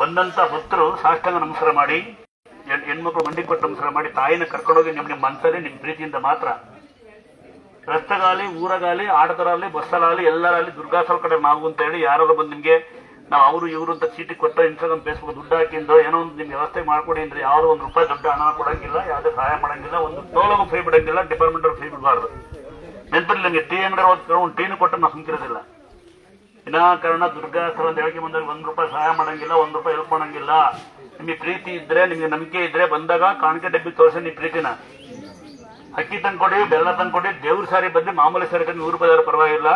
ಬಂದಂತ ಭಕ್ತರು ಸಾಷ್ಟಾಂಗ ನಮಸ್ಕಾರ ಮಾಡಿ, ಹೆಣ್ಮಕ್ಳು ಮಂಡಿ ಕೊಟ್ಟು ನಮಸ್ಕಾರ ಮಾಡಿ ತಾಯಿನ ಕರ್ಕೊಂಡೋಗಿ ನಿಮ್ಮ ಮನಸ್ಸಲ್ಲಿ ನಿಮ್ಮ ಪ್ರೀತಿಯಿಂದ ಮಾತ್ರ ರಸ್ತೆಗಾಲಿ, ಊರಗಾಲಿ, ಆಟದರಲ್ಲಿ, ಬಸ್ಸಲ್ಲಿ, ಎಲ್ಲರಲ್ಲಿ ದುರ್ಗಾಸಲ್ ಕಡೆ ನಾವು ಅಂತ ಹೇಳಿ ಯಾರಾದ್ರೂ ಬಂದು ನಿಮ್ಗೆ ನಾವು ಅವರು ಇವರು ಅಂತ ಚೀಟಿ ಕೊಟ್ಟ ಇನ್ಸ್ಟಾಗ್ರಾಮ್ ಫೇಸ್ಬುಕ್ ದುಡ್ಡು ಹಾಕಿಂದು ಏನೋ ಒಂದು ನಿಮ್ಗೆ ವ್ಯವಸ್ಥೆ ಮಾಡ್ಕೊಡಿ ಅಂದ್ರೆ ಯಾವ್ದೋ ₹1 ದೊಡ್ಡ ಹಣ ಕೊಡಂಗಿಲ್ಲ, ಯಾವುದೇ ಸಹಾಯ ಮಾಡಂಗಿಲ್ಲ, ಒಂದು ಟೋಲಗೂ ಫ್ರೀ ಬಿಡಂಗಿಲ್ಲ, ಡಿಪಾರ್ಟ್ಮೆಂಟ್ ಫ್ರೀ ಬಿಡಬಾರ್ದು. ನೆನಪಿರ್ಲಿ ನಿಮಗೆ ಟೀ ಅಂಗಡಿ ಒಂದು ಟೀನು ಕೊಟ್ಟು ನಾವು ಸುಮ್ಕಿರೋದಿಲ್ಲ. ವಿನಾಕಾರಣ ದುರ್ಗಾಸಲ ಅಂತ ಹೇಳಿಕೆ ಬಂದಾಗ ₹1 ಸಹಾಯ ಮಾಡಂಗಿಲ್ಲ, ₹1 ಹೆಲ್ಪ್ ಮಾಡಂಗಿಲ್ಲ. ನಿಮಗೆ ಪ್ರೀತಿ ಇದ್ರೆ, ನಿಮ್ಗೆ ನಂಬಿಕೆ ಇದ್ರೆ ಬಂದಾಗ ಕಾಣಿಕೆ ಡಬ್ಬಿ ತೋರಿಸಿ ನೀವು ಪ್ರೀತಿನ ಅಕ್ಕಿ ತಂದ್ಕೊಡಿ, ಬೆಲ್ಲ ತಂದ್ಕೊಡಿ, ದೇವ್ರ ಸಾರಿ ಬಂದು ಮಾಮೂಲಿ ಸಾರಿ ತಂದು ₹100 ಪರವಾಗಿಲ್ಲ.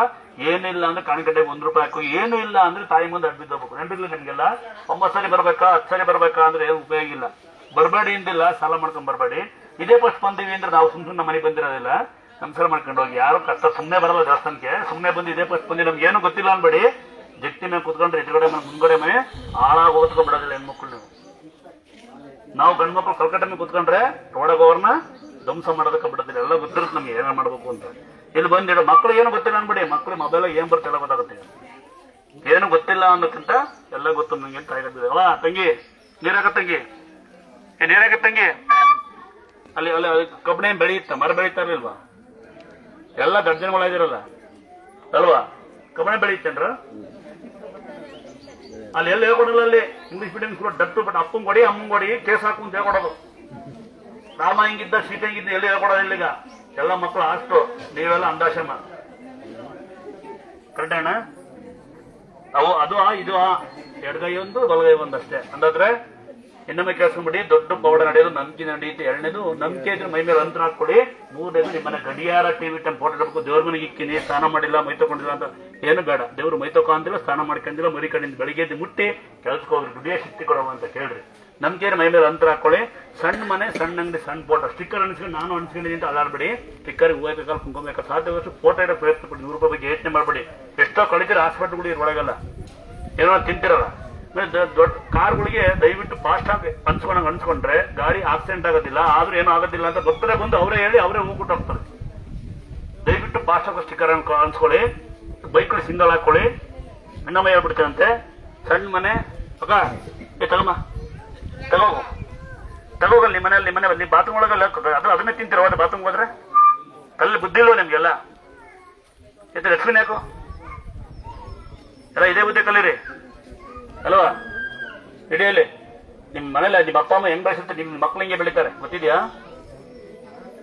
ಏನಿಲ್ಲ ಅಂದ್ರೆ ಕಾಣಿಕೆ ₹1 ಹಾಕು, ಏನು ಇಲ್ಲ ಅಂದ್ರೆ ತಾಯಿ ಮುಂದೆ ಅಡ್ಬಿದ್ದು ಹೋಗ್ಬೇಕು. ನೆನಪಿರ್ಲಿ ನಿಮ್ಗೆಲ್ಲ 9 ಸರಿ ಬರ್ಬೇಕಾ 10 ಸರಿ ಬರ್ಬೇಕಾ ಅಂದ್ರೆ ಏನು ಉಪಯೋಗ ಇಲ್ಲ. ಬರಬೇಡಿ ಅಂದಿಲ್ಲ, ಸಾಲ ಮಾಡ್ಕೊಂಡ್ ಬರಬೇಡಿ. ಇದೇ ಫಸ್ಟ್ ಬಂದೀವಿ ಅಂದ್ರೆ ನಾವು ಸುಮ್ಮನೆ ನಮ್ಮ ಮನೆಗೆ ಬಂದಿರೋದಿಲ್ಲ, ನಮಸ್ಕಾರ ಮಾಡ್ಕೊಂಡು ಹೋಗಿ. ಯಾರು ಕಷ್ಟ ಸುಮ್ಮನೆ ಬರಲ್ಲ ದೇವಸ್ಥಾನಕ್ಕೆ, ಸುಮ್ಮನೆ ಬಂದು ಇದೇ ಫಸ್ಟ್ ಬಂದು ನಮ್ಗೆ ಏನು ಗೊತ್ತಿಲ್ಲ ಅನ್ಬೇಡಿ. ಜಗ್ತಿ ಮೇಲೆ ಕುತ್ಕೊಂಡ್ರೆ ಎದುರುಗಡೆ ಮನೆ ಮುಂದ್ಗಡೆ ಮನೆ ಹಾಳಾಗಿ ಓದ್ಕೊಂಡ್ಬಿಡೋದಿಲ್ಲ ಹೆಣ್ಮಕ್ಳು. ನೀವು ನಾವು ಗಂಡು ಮಕ್ಳು ಕಲ್ಕಟ್ಟ ಮೇಲೆ ಕುತ್ಕೊಂಡ್ರೆ ರೋಡಗೋರ್ನ ಧ್ವಂಸ ಮಾಡೋದಕ್ಕೆ ಬಿಡೋದಿಲ್ಲ. ಎಲ್ಲ ಗೊತ್ತಿರುತ್ತೆ ನಮ್ಗೆ ಏನ ಮಾಡ್ಬೇಕು ಅಂತ. ಇಲ್ಲಿ ಬಂದಿರೋ ಮಕ್ಳು ಏನು ಗೊತ್ತಿಲ್ಲ ಅನ್ಬೇಡಿ, ಮಕ್ಳು ಮೊಬೈಲ್ ಏನ್ ಬರುತ್ತೆ ಎಲ್ಲ ಗೊತ್ತಾಗುತ್ತೆ. ಏನು ಗೊತ್ತಿಲ್ಲ ಅನ್ನೋಕ್ಕಿಂತ ಎಲ್ಲ ಗೊತ್ತು ನಂಗೆ ಅಂತ ಆಗಿರ್ತದೆ. ಅಲ್ಲ ತಂಗಿ, ನೀರಾಗ ತಂಗಿ, ನೀರಾಗ ತಂಗಿ, ಅಲ್ಲಿ ಅಲ್ಲಿ ಕಬ್ಬಣೆ ಬೆಳೆಯುತ್ತ, ಮರ ಬೆಳೀತಾ ಇರ್ಲಿಲ್ವಾ? ಎಲ್ಲ ದರ್ಜನಗಳಾಗಿರಲ್ಲ ಅಲ್ವಾ? ಕಬ್ಬಣೆ ಬೆಳೆಯುತ್ತೇನ್ರ ಅಲ್ಲಿ ಎಲ್ಲ ಹೇಳ್ಕೊಡಲ್ಲ. ಅಲ್ಲಿ ಇಂಗ್ಲಿಷ್ ಮೀಡಿಯಂ ಸ್ಕೂಲ್ ಡಟ್ಟು ಬಟ್ ಅಪ್ಪಂಗ್ ಕೊಡಿ ಅಮ್ಮಂಗ್ ಕೊಡಿ ಕೇಸ್ ಹಾಕು ಅಂತ ಹೇಳ್ಕೊಡೋದು. ರಾಮ ಹಿಂಗಿದ್ದ ಸೀತೆ ಹಿಂಗಿದ್ದ ಎಲ್ಲಿ ಹೇಳ್ಕೊಡೋದಿಲ್ಲ. ಈಗ ಎಲ್ಲ ಮಕ್ಕಳು ಅಷ್ಟು, ನೀವೆಲ್ಲ ಅಂದಾಶ್ರಮ. ಕರೆಕ್ಟ್ ಅಣ್ಣ? ಅವು ಅದು ಇದು ಎಡಗೈ ಒಂದು ಬಲಗೈ ಒಂದು ಅಷ್ಟೇ. ಅಂದಾದ್ರೆ ಇನ್ನೊಮ್ಮೆ ಕೇಳಿಸ್ಕೊಂಡ್ಬಿಡಿ. ದೊಡ್ಡ ಪೌಡ ನಡೆಯೋದು ನಂಬಿಕೆ ನಡೆಯುತ್ತೆ. 2ನೇದು ನಂಬಿಕೆ ಇದ್ರೆ ಮೈ ಮೇಲೆ ಅಂತರ ಹಾಕೊಳ್ಳಿ. 3ನೇದು ನಿಮ್ಮನೆ ಗಡಿಯಾರ ಟಿವಿ ಟೈಮ್ ಫೋಟೋ ಇಡಬೇಕು. ದೇವ್ರ ಮನೆಗೆ ಇಕ್ಕಿನಿ, ಸ್ನಾನ ಮಾಡಿಲ್ಲ, ಮೈ ತಗೊಂಡಿಲ್ಲ ಅಂತ ಏನು ಬೇಡ. ದೇವ್ರು ಮೈ ತಗೊಂಡಿಲ್ಲ, ಸ್ನಾನ ಮಾಡ್ಕೊಂಡಿಲ್ಲ, ಮರಿ ಕಡೆಯಿಂದ ಬೆಳಿಗ್ಗೆ ಎದ್ದು ಮುಟ್ಟಿ ಕೆಲ್ಸಕ್ಕೆ ಹೋಗ್ರಿ, ದುಡಿಯೋ ಶಕ್ತಿ ಕೊಡುವ ಅಂತ ಕೇಳ್ರಿ. ನಂಬಿಕೆ ಮೈ ಮೇಲೆ ಅಂತರ ಹಾಕೊಳ್ಳಿ. ಸಣ್ಣ ಮನೆ, ಸಣ್ಣ ಅಂಗಡಿ, ಸಣ್ಣ ಫೋಟೋ, ಸ್ಟಿಕ್ಕರ್ ಅನ್ಸ್ಕೊಂಡು ನಾನು ಅನ್ಸ್ಕೊಂಡಿದ್ದೀನಿ ಅಂತ ಅಲ್ಲಾಡ್ಬೇಡಿ. ಸ್ಟಿಕ್ಕರ್ ಹೂವು ಬೇಕಾದ್ರೆ ಕುಂಕೋಬೇಕಾದ್ರೆ ಸಾಧ್ಯವಷ್ಟು ಫೋಟೋ ಇಡೋ ಪ್ರಯತ್ನ ಪಡಿ. ₹100 ಬಗ್ಗೆ ಯೋಚನೆ ಮಾಡಬೇಡಿ. ಎಷ್ಟೋ ಕಳಿತೀರ ಹಾಸ್ಪಿಟ್ಲ್ಗಳು ಒಳಗಲ್ಲ, ಏನೋ ತಿಂತಿರಲ್ಲ. ದೊಡ್ಡ ಕಾರ್ಗಳಿಗೆ ದಯವಿಟ್ಟು ಫಾಸ್ಟ್ ಆಗಿ ಅನ್ಸ್ಕೊಂಡ್ರೆ ಗಾಡಿ ಆಕ್ಸಿಡೆಂಟ್ ಆಗೋದಿಲ್ಲ. ಆದ್ರೂ ಏನೂ ಆಗೋದಿಲ್ಲ ಅಂತ ಭಕ್ತರೇ ಬಂದು ಅವರೇ ಹೇಳಿ ಅವರೇ ಹೋಗ್ಬಿಟ್ಟು ಹೋಗ್ತಾರೆ. ದಯವಿಟ್ಟು ಫಾಸ್ಟ್ ಆಗಿ ಸ್ಟಿಕ್ಕರ್ ಅನ್ಸ್ಕೊಳ್ಳಿ. ಬೈಕ್ಗಳು ಸಿಂಗಲ್ ಹಾಕೊಳ್ಳಿ. ಇನ್ನೊಮ್ಮ ಹೇಳ್ಬಿಡ್ತೇವಂತೆ, ಸಣ್ಣ ಮನೆ ಅಕ್ಕ ತಗಮ್ಮ ತಗೋಗಲ್ಲ ನಿಮ್ಮ ಮನೆಯಲ್ಲಿ, ನಿಮ್ಮ ಮನೆ ಬಾತ್ರೂಮ್ ಒಳಗಲ್ಲ ಅದನ್ನೇ ತಿಂತಿರೋ ಬಾತ್ರೂಮ್ ಹೋದ್ರೆ ಕಲ್ಲಿ ಬುದ್ಧಿ ಇಲ್ವ ನಿಮ್ಗೆಲ್ಲ? ಲಕ್ಷ್ಮೀ ಯಾಕೋ ಎಲ್ಲ ಇದೇ ಬುದ್ಧಿ ಕಲೀರಿ ಅಲ್ವಾ? ಹಿಡಿಯಲ್ಲಿ ನಿಮ್ಮ ಮನೇಲಿ ನಿಮ್ಮ ಅಪ್ಪ ಅಮ್ಮ ಹೆಂಗ್ ಬೆಳೆಸುತ್ತೆ, ನಿಮ್ಮ ಮಕ್ಳು ಹಿಂಗೆ ಬೆಳಿತಾರೆ ಗೊತ್ತಿದ್ಯಾ?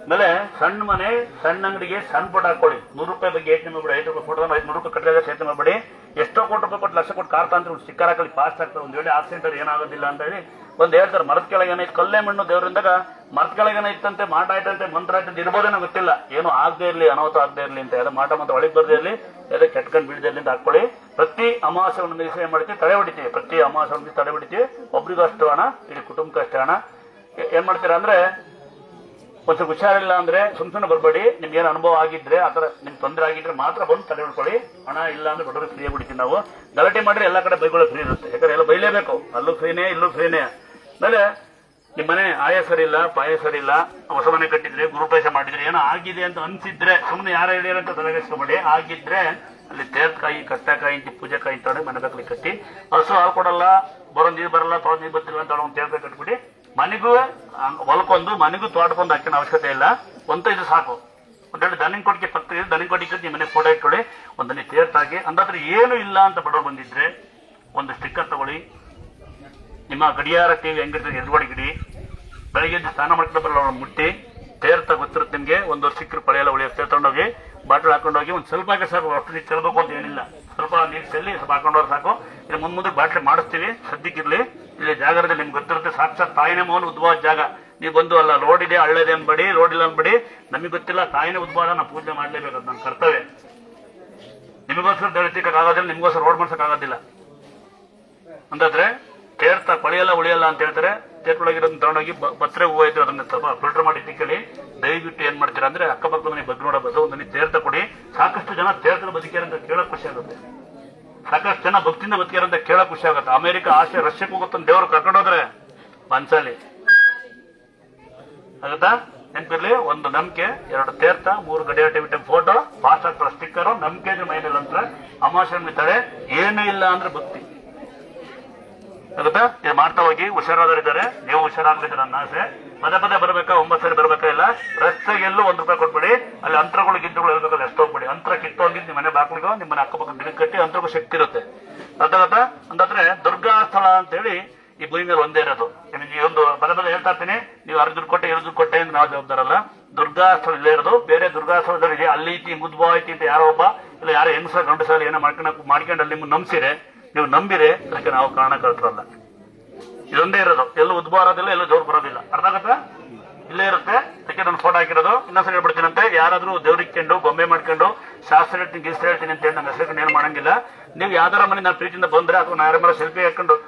ಆಮೇಲೆ ಸಣ್ಣ ಮನೆ, ಸಣ್ಣ ಅಂಗಡಿಗೆ ಸಣ್ಣ ಫೋಟೋ ಹಾಕೊಳ್ಳಿ. ₹100 ಬಗ್ಗೆ ಯೋಚನೆ ಮಾಡ್ಬೇಡಿ. ₹5 ಫೋಟೋ ₹500 ಕಟ್ಟಿದಾಗ ಯೋಚನೆ ಮಾಡಬೇಡಿ. ಎಷ್ಟೋ ಕೋಟಿ ರೂಪಾಯಿ ಕೊಟ್ಟು ಲಕ್ಷ ಕೊಟ್ಟು ಕಾರ್ ತಂದ್ರೆ ಸ್ಟಿಕ್ಕರ್ ಹಾಕಲಿ, ಫಾಸ್ಟ್ ಆಗ್ತದೆ. ಒಂದು ವೇಳೆ ಆಕ್ಸಿಡೆಂಟ್ ಏನಾಗೋದಿಲ್ಲ ಅಂತ ಹೇಳಿ ಒಂದು ಹೇಳ್ತಾರೆ. ಮರದ ಕೆಳಗೆ ಏನೈತೆ, ಕಲ್ಲೇ ಮಣ್ಣು ದೇವರಿಂದಾಗ ಮರದ ಕೆಳಗೆ ಏನೈತಂತೆ, ಮಾಟ ಆಯ್ತಂತೆ, ಮಂತ್ರ ಆಯ್ತಂತೆ, ಇರ್ಬೋದೇನೋ ಗೊತ್ತಿಲ್ಲ. ಏನು ಆಗದೆ ಇರಲಿ, ಅನಾಹುತ ಆಗದೆ ಇರಲಿ ಅಂತ ಯಾವ್ದು ಮಾಟ ಮಂತ್ರ ಒಳಗೆ ಬರ್ದೇ ಇರಲಿ, ಯಾವುದೇ ಕೆಟ್ಕೊಂಡು ಬೀಳದೆ ಇರಲಿ ಅಂತ ಹಾಕೊಳ್ಳಿ. ಪ್ರತಿ ಅಮಾವಾಸ್ಯೆ ಒಂದು ದಿವಸ ಏನ್ ಮಾಡ್ತೀವಿ, ತಡೆ ಹೊಡಿತೀವಿ. ಪ್ರತಿ ಅಮಾವಾಸ್ಯೆ ಒಂದು ದಿವಸ ತಡೆ ಹೊಡಿತೀವಿ. ಒಬ್ರಿಗೂ ಅಷ್ಟು ಹಣ, ಇಡೀ ಕುಟುಂಬಕ್ಕೆ ಅಷ್ಟೇ ಹಣ. ಏನ್ ಮಾಡ್ತೀರಾ ಅಂದ್ರೆ, ಒಂದು ಹುಷಾರಿಲ್ಲ ಅಂದ್ರೆ ಸುಮ್ಮನೆ ಬರಬೇಡಿ. ನಿಮ್ಗೆ ಏನು ಅನುಭವ ಆಗಿದ್ರೆ, ಆ ಥರ ನಿಮ್ಗೆ ತೊಂದರೆ ಆಗಿದ್ರೆ ಮಾತ್ರ ಬಂದು ತಡೆ ಹಿಡ್ಕೊಳ್ಳಿ. ಹಣ ಇಲ್ಲ ಅಂದ್ರೆ ಬಡವರು ಫ್ರೀ ಬಿಡ್ತೀವಿ ನಾವು. ಗಲಾಟೆ ಮಾಡ್ರಿ, ಎಲ್ಲ ಕಡೆ ಬೈಗಳು ಫ್ರೀ ಇರುತ್ತೆ. ಯಾಕಂದ್ರೆ ಎಲ್ಲ ಬೈಲೇಬೇಕು, ಅಲ್ಲೂ ಫ್ರೀನೇ ಇಲ್ಲೂ ಫ್ರೀನೇ. ಆಮೇಲೆ ನಿಮ್ಮ ಮನೆ ಆಯ ಸರಿ ಇಲ್ಲ, ಪಾಯ ಸರಿ ಇಲ್ಲ, ಹೊಸ ಮನೆ ಕಟ್ಟಿದ್ರೆ, ಗುರುಪ್ರವೇಶ ಮಾಡಿದ್ರೆ, ಏನೋ ಆಗಿದೆ ಅಂತ ಅನ್ಸಿದ್ರೆ ಸುಮ್ಮನೆ ಯಾರು ಹೇಳಿದಾರೆ ಅಂತ ತಲೆಗೆಸ್ಕೊಬೇಡಿ. ಆಗಿದ್ರೆ ಅಲ್ಲಿ ತೇರ್ಕಾಯಿ, ಕಟ್ಟಕಾಯಿ, ಪೂಜೆಕಾಯಿ ತೊಡೆ ಮನೆ ಬೇಕಲ್ಲಿ ಕಟ್ಟಿ, ಹಸು ಹಾಲು ಕೊಡಲ್ಲ, ಬರೋ ನೀರು ಬರಲ್ಲ, ತೊಳೆದು ನೀರು ಬರ್ತಿಲ್ಲ ಅಂತ ಒಂದು ತೇರ್ಕಾಯಿ ಕಟ್ಬಿಡಿ. ಮನೆಗೂ ಹೊಲ್ಕೊಂದು, ಮನೆಗೂ ತೋಟಕ್ಕೊಂದು ಹಾಕಿನ ಅವಶ್ಯಕತೆ ಇಲ್ಲ. ಇದು ಸಾಕು. ಒಂದೆರಡು ದನಿಂಗ್ ಕೊಟ್ಟಿಗೆ ಪಕ್ಕ ದನಿಂಗ್ ಕೊಟ್ಟಿಗೆ ಕಟ್ಟಿ ಮನೆ ಫೋಟೋ ಇಟ್ಕೊಳ್ಳಿ. ಒಂದನೇ ತೇರ್ತಾಗಿ. ಅಂದಾದ್ರೆ ಏನು ಇಲ್ಲ ಅಂತ ಬಡವರು ಬಂದಿದ್ರೆ ಒಂದು ಸ್ಟಿಕ್ಕರ್ ತಗೊಳ್ಳಿ. ನಿಮ್ಮ ಗಡಿಯಾರ ಟಿವಿ ಹೆಂಗಿರ್ತದೆ ಎದುರುಗಡೆ ಬೆಳಗ್ಗೆ ಸ್ನಾನ ಮಾಡ್ಕೊಂಡು ಬರಲ್ಲ ಮುಟ್ಟಿ ತೇರ್ತಾ ಗೊತ್ತಿರುತ್ತೆ ನಿಮ್ಗೆ. 1 ವರ್ಷ ಸಿಕ್ಕರು ಪಳೆಯೆಲ್ಲ ಉಳಿಯುತ್ತೆ. ತಗೊಂಡೋಗಿ ಬಾಟಲ್ ಹಾಕೊಂಡೋಗಿ ಒಂದು ಸ್ವಲ್ಪ ಸಾಕು, ಅಷ್ಟು ನೀರು ಚೆಲ್ಲಬೇಕು ಅಂತ ಏನಿಲ್ಲ. ಸ್ವಲ್ಪ ನೀರು ಚೆಲ್ಲಿ ಸ್ವಲ್ಪ ಹಾಕೊಂಡವ್ರು ಸಾಕು. ಇಲ್ಲಿ ಮುಂದೆ ಬಾಟ್ಲಿ ಮಾಡಿಸ್ತೀವಿ, ಸದ್ಯಕ್ಕಿರ್ಲಿ. ಇಲ್ಲಿ ಜಾಗರದಲ್ಲಿ ನಿಮ್ಗೆ ಗೊತ್ತಿರುತ್ತೆ, ಸಾಕ್ಷಾತ್ ತಾಯಿನೇ ಮೌನ ಉದ್ಭವ ಜಾಗ. ನೀವು ಬಂದು ಅಲ್ಲ ರೋಡ್ ಇದೆ ಹಳ್ಳದೆ ಅನ್ಬೇಡಿ, ರೋಡ್ ಇಲ್ಲ ಅನ್ಬೇಡಿ. ನಮಗೆ ಗೊತ್ತಿಲ್ಲ, ತಾಯಿನೇ ಉದ್ಭವ, ನಾವು ಪೂಜೆ ಮಾಡಲೇಬೇಕು, ಅದು ನನ್ನ ಕರ್ತವ್ಯ. ನಿಮಗೋಸ್ಕರ ದಳಿತಿಕ್ಕಾಗೋದಿಲ್ಲ, ನಿಮಗೋಸ್ಕರ ರೋಡ್ ಮಾಡ್ಸೋಕ್ಕಾಗೋದಿಲ್ಲ. ಅಂದಾದ್ರೆ ತೇರ್ತಾ ಪಳೆಯೆಲ್ಲ ಉಳಿಯಲ್ಲ ಅಂತ ಹೇಳ್ತಾರೆ. ತೇರ್ಕೊಳಗಿರೋದನ್ನ ತಗೊಂಡೋಗಿ ಬತ್ರೆ ಹೂವು ಇದ್ರೆ ಅದನ್ನ ಸ್ವಲ್ಪ ಫಿಲ್ಟರ್ ಮಾಡಿ ತಿಕ್ಕಲಿ. ದಯವಿಟ್ಟು ಏನ್ ಮಾಡ್ತೀರಾ ಅಂದ್ರೆ ಅಕ್ಕಪಕ್ಕದ ಮನೆ ಬಗ್ಗೆ ನೋಡಬಹುದು, ಒಂದು ತೇರ್ತ ಕೊಡಿ. ಸಾಕಷ್ಟು ಜನ ತೇರ್ತನ ಬದುಕ್ಯಾರ ಅಂತ ಕೇಳಕ್ ಖುಷಿ ಆಗುತ್ತೆ. ಸಾಕಷ್ಟು ಜನ ಭಕ್ತಿಯಿಂದ ಬದುಕ್ಯಾರ ಅಂತ ಕೇಳಕ್ ಖುಷಿ ಆಗುತ್ತೆ. ಅಮೆರಿಕ, ಆಸ್ಟ್ರೇಲಿಯಾ, ರಷ್ಯಾಕ್ಕೆ ಹೋಗುತ್ತ ದೇವರು ಕರ್ಕೊಂಡೋದ್ರೆ ಮನ್ಸಲ್ಲಿ ಆಗುತ್ತಾ? ನೆನಪಿರ್ಲಿ, ಒಂದು ನಂಬಿಕೆ, 2 ತೇರ್ತ, 3 ಗಡಿಯಾರ ಟಿವಿ ಫೋಟೋ, ಫಾಸ್ಟ್ ಆಗ್ತಾರ ಸ್ಟಿಕ್ಕರು, ನಂಬಿಕೆ ಇದ್ರೆ ಮೈನಲ್ಲಿ ಅಂತ ಅಮಾವಾಸ್ಯೆ ತಡೆ. ಏನು ಇಲ್ಲ ಅಂದ್ರೆ ಭಕ್ತಿ. ಆಗುತ್ತಾ? ಇದು ಮಾಡ್ತಾ ಹೋಗಿ. ಹುಷಾರಾದರಿದ್ದಾರೆ, ನೀವು ಹುಷಾರಾಗ್ಲಿದ್ದಾರೆ ನನ್ನ ಆಸೆ. ಪದೇ ಪದೇ ಬರ್ಬೇಕಾ, 9 ಸರಿ ಬರ್ಬೇಕಾ ಇಲ್ಲ. ರಸ್ತೆಗೆಲ್ಲೂ 1 ರೂಪಾಯಿ ಕೊಟ್ಬಿಡಿ. ಅಲ್ಲಿ ಅಂತರಗಳು ಗಿಂತಗಳು ಇರ್ಬೇಕಲ್ಲ, ಎಷ್ಟು ಹೋಗ್ಬಿಡಿ. ಅಂತರ ಕಿತ್ತೋಗಿದ್ದು ನಿಮ್ಮ ಮನೆ ಬಾಕ್ಲಿಗೋ ನಿಮ್ಮನೆ ಅಕ್ಕಪಕ್ಕ ಗಿಡಕ್ಕೆ ಕಟ್ಟಿ ಅಂತರಗೂ ಶಕ್ತಿ ಇರುತ್ತೆ. ಅರ್ಥಾಗತ್ತಾ? ಅಂತಂದ್ರೆ ದುರ್ಗಾ ಸ್ಥಳ ಅಂತ ಹೇಳಿ ಈ ಭೂಮಿ ಮೇಲೆ ಒಂದೇ ಇರೋದು. ನಿಮಗೆ ಒಂದು ಪದೇ ಪದೇ ಹೇಳ್ತಾ ಇರ್ತೀನಿ, ನೀವು 6 ದುಡ್ಡು ಕೊಟ್ಟೆ 7 ದುಡ್ಡು ಕೊಟ್ಟೆ ಅಂತ ನಾವು ಜವಾಬ್ದಾರಲ್ಲ. ದುರ್ಗಾ ಸ್ಥಳ ಇಲ್ಲೇ ಇರೋದು. ಬೇರೆ ದುರ್ಗಾ ಸ್ಥಳದಲ್ಲಿ ಅಲ್ಲಿ ಐತಿ ಮುದ್ಬಾ ಐತಿ ಅಂತ ಯಾರೋ ಒಬ್ಬ ಇಲ್ಲ ಯಾರೋ ಹೆಂಗಸ ಗಂಡಸಲ್ಲಿ ಏನೋ ಮಾಡ್ಕೊಂಡು ಅಲ್ಲಿ ನಿಮ್ಗೆ ನಂಬಿಸಿರೆ, ನೀವು ನಂಬಿರೆ, ಅದಕ್ಕೆ ನಾವು ಕಾರಣಕರ್ತರಲ್ಲ. ಇದೊಂದೇ ಇರೋದು. ಎಲ್ಲೂ ಉದ್ಭವ ಬರೋದಿಲ್ಲ, ಎಲ್ಲೂ ಜೋರ್ ಬರೋದಿಲ್ಲ. ಅರ್ಥ ಆಗತ್ತಾ? ಇಲ್ಲೇ ಇರುತ್ತೆ. ಅದಕ್ಕೆ ನಾನು ಫೋಟೋ ಹಾಕಿರೋದು. ಇನ್ನೊಂದ್ಸಲ ಹೇಳ್ಬಿಡ್ತೀನಂತೆ, ಯಾರಾದ್ರೂ ದೇವ್ರಿಕ್ಕೊಂಡು ಗೊಂಬೆ ಮಾಡ್ಕೊಂಡು ಶಾಸ್ತ್ರ ಹೇಳ್ತೀನಿ ಗೀಸ್ತ್ರ ಹೇಳ್ತೀನಿ ಅಂತ ಹೇಳಿ ನನ್ನ ಹೆಸರು ಏನು ಮಾಡಂಗಿಲ್ಲ. ನೀವು ಯಾವ್ದಾರ ಮನೆ ನಾನು ಪ್ರೀತಿಯಿಂದ ಬಂದ್ರೆ ಅಥವಾ ಯಾರ ಮೇಲೆ ಸೆಲ್ಫಿ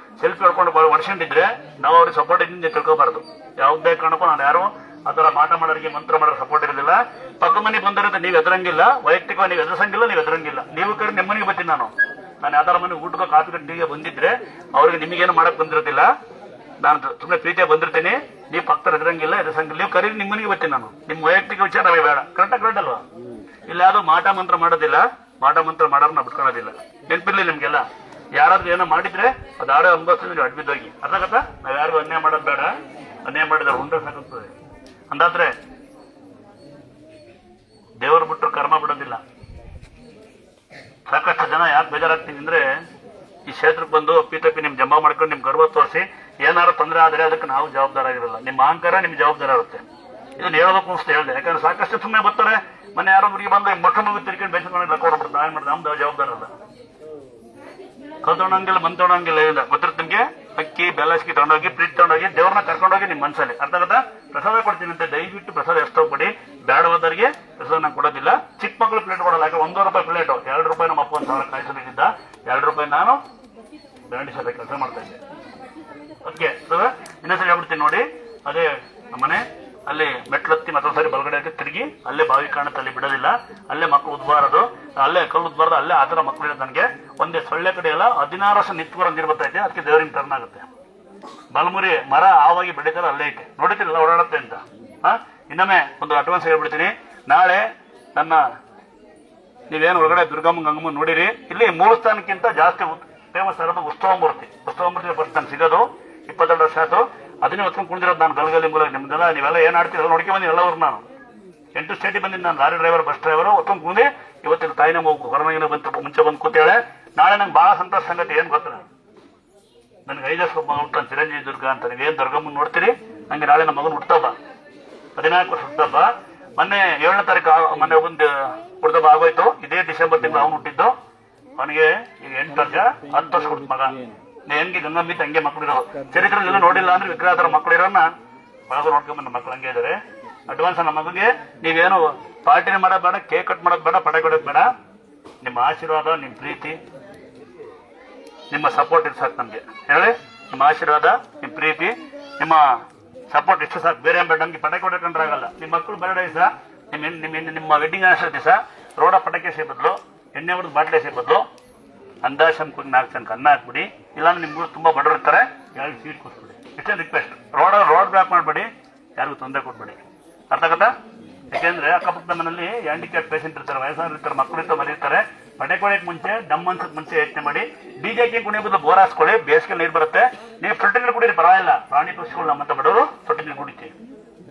ಹೊಡ್ಕೊಂಡು ವರ್ಷಂಡಿದ್ರೆ ನಾವು ಅವ್ರಿಗೆ ಸಪೋರ್ಟ್ ಇದ್ದೀನಿ ತಿಳ್ಕೊಬಾರ್ದು. ಯಾವುದೇ ಕಾರಣಕ್ಕೂ ನಾನು ಯಾರು ಆ ತರ ಮಾಟ ಮಾಡೋರಿಗೆ ಮಂತ್ರ ಮಾಡೋರು ಸಪೋರ್ಟ್ ಇರೋದಿಲ್ಲ. ಪಕ್ಕ ಮನೆ ಬಂದಿರೋದು ನೀವು ಎದುರಂಗಿಲ್ಲ, ವೈಯಕ್ತಿಕವಾಗಿ ನೀವು ಎದುರಿಸಂಗಿಲ್ಲ, ನೀವು ಎದುರಂಗಿಲ್ಲ. ನೀವು ಕರೆ ನಿಮ್ಮ ಮನೆಗೆ ಬರ್ತೀನಿ ನಾನು ಯಾವ್ದಾರ ಮನೆ ಊಟಕ್ಕೆ ಕಾಫಿ ಗಂಟೆಗೆ ಬಂದಿದ್ರೆ ಅವ್ರಿಗೆ ನಿಮಗೇನು ಮಾಡಕ್ ಬಂದಿರೋದಿಲ್ಲ. ನಾನು ಸುಮ್ಮನೆ ಪ್ರೀತಿಯ ಬಂದಿರ್ತೀನಿ. ನೀವು ಪಕ್ಕ ಎದುರಂಗಿಲ್ಲ, ಎದುರಿಸಂಗಿಲ್ಲ. ನೀವು ಕರೀರಿ ನಿಮ್ಮ ಮನೆಗೆ ಬರ್ತೀನಿ ನಾನು. ನಿಮ್ಮ ವೈಯಕ್ತಿಕ ವಿಚಾರ ಬೇಡ. ಕರೆಕ್ಟ್ ಅಲ್ವಾ? ಇಲ್ಲ ಯಾವ್ದು ಮಾಟ ಮಂತ್ರ ಮಾಡೋದಿಲ್ಲ. ಮಾಟ ಮಂತ್ರ ಮಾಡೋರು ನಾವು ಬಿಟ್ಕೊಳ್ಳೋದಿಲ್ಲ. ನೆನಪಿರ್ಲಿ ನಿಮ್ಗೆಲ್ಲ. ಯಾರಾದ್ರೂ ಏನೋ ಮಾಡಿದ್ರೆ ಅದು ಆಡೋ ಅನುಭವಿಸಿದ್ರೆ ನೀವು ಅಡ್ಬಿದ್ದೋಗಿ. ಅರ್ಥಾಗತ್ತಾ? ನಾವ್ ಯಾರಿಗೂ ಅನ್ಯಾಯ ಮಾಡೋದು ಬೇಡ. ಅನ್ಯಾಯ ಮಾಡಿದ್ರೆ ಉಂಡ್ರೆ ಸಾಕಾಗ್ತದೆ. ಅಂದಾದ್ರೆ ದೇವರು ಬಿಟ್ಟರು ಕರ್ಮ ಬಿಡೋದಿಲ್ಲ. ಸಾಕಷ್ಟು ಜನ ಯಾಕೆ ಬೇಜಾರಾಗ್ತೀನಿ ಅಂದ್ರೆ, ಈ ಕ್ಷೇತ್ರಕ್ಕೆ ಬಂದು ಅಪ್ಪಿತಪ್ಪಿ ನಿಮ್ ಜಮಾ ಮಾಡ್ಕೊಂಡು ನಿಮ್ ಗರ್ವ ತೋರಿಸಿ ಏನಾದ್ರು ತೊಂದರೆ ಆದ್ರೆ ಅದಕ್ಕೆ ನಾವು ಜವಾಬ್ದಾರ ಆಗಿರಲ್ಲ. ನಿಮ್ಮ ಅಹಂಕಾರ ನಿಮ್ ಜವಾಬ್ದಾರ ಇರುತ್ತೆ. ಇದನ್ನ ಹೇಳೋದಕ್ಕೂ ಅಷ್ಟೇ ಹೇಳಿದೆ. ಯಾಕಂದ್ರೆ ಸಾಕಷ್ಟು ಸುಮ್ಮನೆ ಬರ್ತಾರೆ. ಮನೆ ಯಾರೋ ಹುಡುಗಿ ಬಂದು ಮೊಟ್ಟ ಮಗು ತಿರ್ಕೊಂಡು ಬೇಸರ ಕೊಡ್ಬಿಡ್ತಾರೆ. ನಾವೇನ್ ಮಾಡಿದ್ರೆ ನಮ್ದು ಜವಾಬ್ದಾರ ಅಲ್ಲ. ಕಲ್ತೊಣಂಗಿಲ್ಲ ಮಂತೊಣಂಗಿಲ್ಲ ಇಲ್ಲ. ಗೊತ್ತಿರುತ್ತೆ ನಿಮ್ಗೆ. ಅಕ್ಕಿ ಬೆಲ್ಲಸ್ಕಿ ತಗೊಂಡೋಗಿ ಪ್ರೀತಿ ತಗೊಂಡೋಗಿ ದೇವ್ರನ್ನ ಕರ್ಕೊಂಡೋಗಿ ನಿಮ್ ಮನ್ಸಲ್ಲಿ. ಅರ್ಥ ಆಗತ್ತಾ? ಪ್ರಸಾದ ಕೊಡ್ತೀನಿ ಅಂತ ದಯವಿಟ್ಟು ಪ್ರಸಾದ ಎಷ್ಟು ಕೊಡಿ. ಬೇಡವಾದವರಿಗೆ ಪ್ರಸಾದ ನಾನು ಕೊಡೋದಿಲ್ಲ. ಚಿಕ್ಕ ಮಕ್ಕಳು ಪ್ಲೇಟ್ ಕೊಡಲ್ಲ. ಯಾಕೆ 1 ರೂಪಾಯಿ ಪ್ಲೇಟು 2 ರೂಪಾಯಿ ನಮ್ಮ ಅಪ್ಪ 1,000 ಕಾಯಿಸಲಿದ್ದ 2 ರೂಪಾಯಿ ನಾನು ಬ್ಯಾಂಡಿ ಶಾಲೆ ಕೆಲಸ ಮಾಡ್ತಾ ಇದ್ದೆ. ಓಕೆ ಸರ್, ಇನ್ನೊಂದ್ಸರಿ ಹೇಳ್ಬಿಡ್ತೀನಿ ನೋಡಿ. ಅದೇ ನಮ್ಮನೆ ಅಲ್ಲಿ ಮೆಟ್ಲತ್ತಿ ಮತ್ತೊಂದು ಸರಿ ಬಲಗಡೆ ತಿರುಗಿ ಅಲ್ಲೇ ಬಾವಿ ಕಾಣುತ್ತೆ, ಅಲ್ಲಿ ಬಿಡೋದಿಲ್ಲ. ಅಲ್ಲೇ ಮಕ್ಕಳು ಉದ್ಬಾರದು, ಅಲ್ಲೇ ಕಲ್ಲು ಉದ್ಬಾರದು, ಅಲ್ಲೇ ಆ ಥರ ಮಕ್ಕಳು ಇರೋದು. ನನಗೆ ಒಂದೇ ಸೊಳ್ಳೆ ಕಡೆ ಎಲ್ಲ 16 ವರ್ಷ ನಿತ್ವರ ನೀರು ಬರ್ತೈತೆ. ಅದಕ್ಕೆ ದೇವರಿಗೆ ಟರ್ನ್ ಆಗುತ್ತೆ. ಬಲಮುರಿ ಮರ ಆವಾಗಿ ಬೆಳೀತಾರೆ, ಅಲ್ಲೇ ಐತೆ. ನೋಡಿತಿರಲ್ಲ ಓಡಾಡುತ್ತೆ ಅಂತ. ಇನ್ನೊಮ್ಮೆ ಒಂದು ಅಡ್ವಾನ್ಸ್ ಹೇಳ್ಬಿಡ್ತೀನಿ. ನಾಳೆ ನನ್ನ ನೀವೇನು ಹೊರಗಡೆ ದುರ್ಗಮ್ಮ ಗಂಗಮ್ಮ ನೋಡಿರಿ. ಇಲ್ಲಿ ಮೂಲ ಸ್ಥಾನಕ್ಕಿಂತ ಜಾಸ್ತಿ ಫೇಮಸ್ ಆಗಿರೋದು ಉತ್ಸವ ಮೂರ್ತಿ ಫಸ್ಟ್ ನಾನು ಸಿಗೋದು 22 ವರ್ಷ ಆಯ್ತು. ಅದನ್ನೇ ಹೊತ್ಕೊಂಡು ಕುಣಿದಿರೋದು ನಾನು ಗಲಗಲಿ ಮೂಲ. ನಿಮ್ದೆಲ್ಲ ನೀವೆಲ್ಲ ಏನ್ ಆಡ್ತೀರ ನೋಡ್ಕೊಂಡ್ ಬಂದಿ ಎಲ್ಲವ್ರು. ನಾನು 8 ಸ್ಟೇಟಿಗೆ ಬಂದಿದ್ದು. ನಾನು ಲಾರಿ ಡ್ರೈವರ್, ಬಸ್ ಡ್ರೈವರ್ ಹೊತ್ಕೊಂಡು ಕುಂದಿ. ಇವತ್ತಿನ ತಾಯಿನ ಹೊರಮಗಿನ ಬಂತು ಮುಂಚೆ ಬಂದು ಕೂತೇಳೆ. ನಾಳೆ ನಂಗೆ ಬಹಳ ಸಂತೋಷ ಸಂಗತಿ ಏನ್ ಗೊತ್ತ, ನನ್ಗೆ 5 ವರ್ಷ ಮಗ ಹುಟ್ಟ ಚಿರಂಜೀವಿ ದುರ್ಗ ಅಂತ. ನೀವೇನ್ ದುರ್ಗಮ್ಮನ್ ನೋಡ್ತೀರಿ. ನಂಗೆ ನಾಳೆ ನಮ್ಮ ಮಗನ ಹುಟ್ಟಬ್ಬ, 14 ವರ್ಷ ಹುಟ್ಟಬ್ಬ. ಮೊನ್ನೆ 7ನೇ ತಾರೀಕು ಮೊನ್ನೆ ಒಂದು ಹುಟ್ಟದಬ್ಬ ಆಗೋಯ್ತು. ಇದೇ ಡಿಸೆಂಬರ್ ತಿಂಗಳು ಅವನು ಹುಟ್ಟಿದ್ದು. ಅವನಿಗೆ ಈಗ 8 ವರ್ಷ 10 ವರ್ಷ ಹುಟ್ಟ ಮಗ. ಹೆಂಗೆ ಗಂಗಮ್ಮಿತ್ತು ಹಂಗೆ ಮಕ್ಕಳು ಇರೋ. ಚರಿತ್ರೆಲ್ಲ ನೋಡಿಲ್ಲ ಅಂದ್ರೆ ವಿಗ್ರಹ ತರ ಮಕ್ಕಳು ಇರೋನ್ನ ಬಳಗ ನೋಡ್ಕೊಂಬಂದ ಮಕ್ಕಳು ಹಂಗೆ ಇದಾರೆ. ಅಡ್ವಾನ್ಸ್ ನಮ್ಮ ಮಗುಗೆ ನೀವೇನು ಪಾರ್ಟಿನ ಮಾಡೋದು ಬೇಡ, ಕೇಕ್ ಕಟ್ ಮಾಡೋದು ಬೇಡ, ಪಟಾಕಿ ಹೊಡೋದು ಬೇಡ. ನಿಮ್ಮ ಆಶೀರ್ವಾದ, ನಿಮ್ಮ ಪ್ರೀತಿ, ನಿಮ್ಮ ಸಪೋರ್ಟ್ ಇರ್ ಸಾಕು ನಮ್ಗೆ. ಹೇಳಿ, ನಿಮ್ಮ ಆಶೀರ್ವಾದ, ನಿಮ್ಮ ಪ್ರೀತಿ, ನಿಮ್ಮ ಸಪೋರ್ಟ್ ಇಷ್ಟು ಸಾಕು. ಬೇರೆ ಬೇಡ. ನಮ್ಗೆ ಪಟಾಕಿ ಹೊಡಕೊಂಡ್ರೆ ಆಗಲ್ಲ. ನಿಮ್ಮ ಮಕ್ಕಳು ಬರಡೇ ದಿವಸ, ನಿಮ್ಮ ವೆಡ್ಡಿಂಗ್ ಆನಿವರ್ಸರಿ ದಿವಸ ರೋಡ ಪಟಾಕಿ ಸೇ ಬದಲು, ಎಣ್ಣೆ ಹೊಡೆದು ಬಾಟ್ಲೆ ಸೇ ಬದಲು ಅಂದಾಶಂಕ 4 ಜನಕ್ಕೆ ಅನ್ನ ಹಾಕ್ಬಿಡಿ. ಇಲ್ಲಾಂದ್ರೆ ನಿಮ್ಗೂ ತುಂಬಾ ಬಡವರು ಇರ್ತಾರೆ, 2 ಸೀಟ್ ಕೊಟ್ಬಿಡಿ. ಇಷ್ಟೇ ರಿಕ್ವೆಸ್ಟ್. ರೋಡ್ ಬ್ಲಾಕ್ ಮಾಡ್ಬೇಡಿ, ಯಾರಿಗೂ ತೊಂದರೆ ಕೊಟ್ಬಿಡಿ. ಅರ್ಥ ಆಗತ್ತಾ? ಯಾಕೆಂದ್ರೆ ಅಕ್ಕಪಕ್ಕದ ಮನೆಯಲ್ಲಿ ಹ್ಯಾಂಡಿಕ್ಯಾಪ್ ಪೇಷಂಟ್ ಇರ್ತಾರೆ, ವಯಸ್ಸಾದ್ರು ಇರ್ತಾರೆ, ಮಕ್ಕಳು ಇರ್ತಾರೆ, ಮರಿರ್ತಾರೆ. ಪಟಾಕಿ ಹೊಡೆಯಕ್ಕೆ ಮುಂಚೆ ಡಮ್ ಅನ್ಸಕ್ ಮುಂಚೆ ಯೋಚನೆ ಮಾಡಿ. ಡಿಜೆಗೆ ಕುಣಿಯ ಬದಲು ಬೋರ್ ಹಾಸ್ಕೊಳ್ಳಿ. ಬೇಸಿಗೆ ನೀರು ಬರುತ್ತೆ. ನೀವು ತೊಟ್ಟಿ ನೀರು ಕುಡೀರಿ, ಪರವಾಗಿಲ್ಲ. ಪ್ರಾಣಿ ಪಕ್ಷಿಗಳು ನಮ್ಮಂತ ಬಡವರು ತೊಟ್ಟಿ ನೀರು ಕುಡಿತೀವಿ.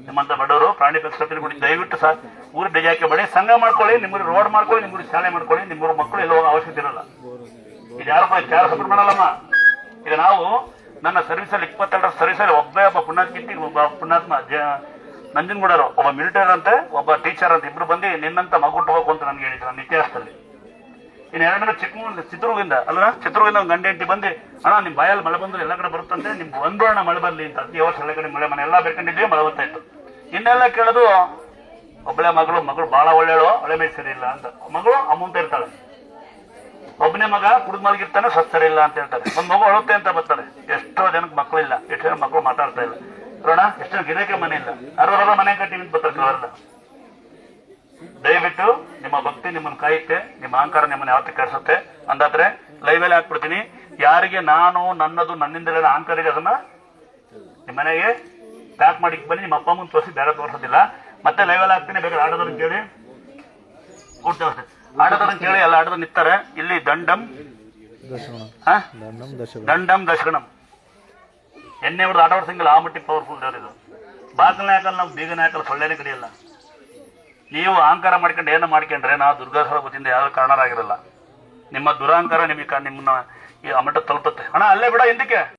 ನಿಮ್ಮಂತ ಬಡವರು ಪ್ರಾಣಿ ಪಕ್ಷಿ ತೊಟ್ಟಿ ಕುಡಿ. ದಯವಿಟ್ಟು ಊರು ಡಿಜೆಗೆ ಬಡಿ ಸಂಘ ಮಾಡ್ಕೊಳ್ಳಿ. ನಿಮ್ಮೂರು ರೋಡ್ ಮಾಡ್ಕೊಳ್ಳಿ, ನಿಮ್ಮೂರು ಶಾಲೆ ಮಾಡ್ಕೊಳ್ಳಿ. ನಿಮ್ಮೂರು ಮಕ್ಕಳು ಎಲ್ಲ ಹೋಗೋ ಅವಶ್ಯಕತೆ ಇರಲ್ಲ. ಇದು ಯಾರು ಸಪೋರ್ಟ್ ಮಾಡಲ್ಲಮ್ಮ. ಈಗ ನಾವು ನನ್ನ ಸರ್ವಿಸಲ್ಲಿ 22 ಸರ್ವಿಸಲ್ಲಿ ಒಬ್ಬ ಪುಣ್ಯಾತ್ಮ, ಒಬ್ಬ ಪುಣ್ಯಾತ್ಮ ನಂಜನಗೂಡರು, ಒಬ್ಬ ಮಿಲಿಟರಿ ಅಂತೆ, ಒಬ್ಬ ಟೀಚರ್ ಅಂತ, ಇಬ್ರು ಬಂದು ನಿನ್ನಂತ ಮಗು ಹೋಗು ಅಂತ ನನ್ಗೆ ಹೇಳಿದ್ರು ನನ್ನ ಇತಿಹಾಸದಲ್ಲಿ. ಇನ್ನು 2 ಚಿತ್ರದುರ್ಗದಿಂದ ಚಿತ್ರದುರ್ಗದಿಂದ ಗಂಡ ಹೆಂಡತಿ ಬಂದು, ಅಣ್ಣ ನಿಮ್ ಬಾಯಲ್ಲಿ ಮಳೆ ಬಂದ್ರೆ ಎಲ್ಲ ಕಡೆ ಬರುತ್ತಂತೆ, ನಿಮ್ ಒಂದೋಣ ಮಳೆ ಬರ್ಲಿ ಅಂತ. ಈ ವರ್ಷ ಎಲ್ಲ ಕಡೆ ಮಳೆ ಎಲ್ಲ ಬೇಡ್ಕೊಂಡಿದ್ವಿ, ಮಳೆ ಬರ್ತಾ ಇತ್ತು. ಇನ್ನೆಲ್ಲ ಕೇಳೋದು ಒಬ್ಬಳೆ ಮಗಳು ಬಹಳ ಒಳ್ಳೆಯಳು, ಹಳೆ ಮೇಲೆ ಸರಿ ಇಲ್ಲ ಅಂತ. ಮಗಳು ಅಮೌಂಟ್ ಇರ್ತಾಳೆ. ಒಬ್ಬನೇ ಮಗ ಕುಡಿದ್ ಮಲಗಿರ್ತಾನೆ, ಸರಿ ಇಲ್ಲ ಅಂತ ಹೇಳ್ತಾರೆ. ಒಂದ್ ಮಗು ಅಳುತ್ತೆ ಅಂತ ಬರ್ತಾರೆ. ಎಷ್ಟೋ ಜನಕ್ಕೆ ಮಕ್ಕಳು ಇಲ್ಲ, ಎಷ್ಟೋ ಜನ ಮಕ್ಕಳು ಮಾತಾಡ್ತಾ ಇಲ್ಲ. ನೋಡೋಣ, ಎಷ್ಟೋ ಜನ ಗಿರಕ್ಕೆ ಮನೆ ಇಲ್ಲ, 60 ಮನೆ ಕಟ್ಟಿ ನಿಂತು ಬರ್ತಾರೆ. ದಯವಿಟ್ಟು ನಿಮ್ಮ ಭಕ್ತಿ ನಿಮ್ಮನ್ನು ಕಾಯುತ್ತೆ, ನಿಮ್ಮ ಅಹಂಕಾರ ನಿಮ್ಮನ್ನು ಯಾವತ್ತೂ ಕೆಡಿಸುತ್ತೆ. ಅಂದಾದ್ರೆ ಲೈವ್ ಹಾಕ್ಬಿಡ್ತೀನಿ. ಯಾರಿಗೆ ನಾನು ನನ್ನದು ನನ್ನಿಂದಲೇ ಅಹಂಕಾರ ಇದೆ ಅದನ್ನ ನಿಮ್ಮ ಮನೆಗೆ ಪ್ಯಾಕ್ ಮಾಡಿ ಬನ್ನಿ. ನಿಮ್ಮ ಅಪ್ಪ ಅಮ್ಮನ ತೋರಿಸಿ ಬೇರೆ ತೋರಿಸೋದಿಲ್ಲ. ಮತ್ತೆ ಲೈವ್ ಹಾಕ್ತೀನಿ. ಬೇಕಾದ್ರೆ ಆಡೋದನ್ನ ಕೇಳಿ, ಆಡೋದನ್ನ ಕೇಳಿ. ಎಲ್ಲ ಆಡೋದು ನಿಂತಾರೆ. ಇಲ್ಲಿ ದಂಡಂ ದಶಗಣಂ ಎಣ್ಣೆ ಹೊಡೆದು ಆಟ ಆಡ್ಸಂಗಿಲ್ಲ, ಆ ಮಟ್ಟಿ ಪವರ್ಫುಲ್ ದೇವ್ರ ಇದು. ಬಾಗಿಲನೇ ಹಾಕಲ್ಲ, ನಾವು ಬೀಗನೇ ಹಾಕಲ್ಲ, ಸೊಳ್ಳೆನೇ ಕಡಿಯಲ್ಲ. ನೀವು ಅಹಂಕಾರ ಮಾಡ್ಕೊಂಡು ಏನೋ ಮಾಡ್ಕೊಂಡ್ರೆ ನಾವು ದುರ್ಗಾಸುರ ಬುದ್ಧಿಯಿಂದ ಯಾವ ಕಾರಣರಾಗಿರಲ್ಲ. ನಿಮ್ಮ ದುರಹಂಕಾರ ನಿಮ್ಮನ್ನ ಈ ಮಟ್ಟ ತಲುಪುತ್ತೆ. ಅಣ್ಣ ಅಲ್ಲೇ ಬಿಡ ಹಿಂದಕ್ಕೆ.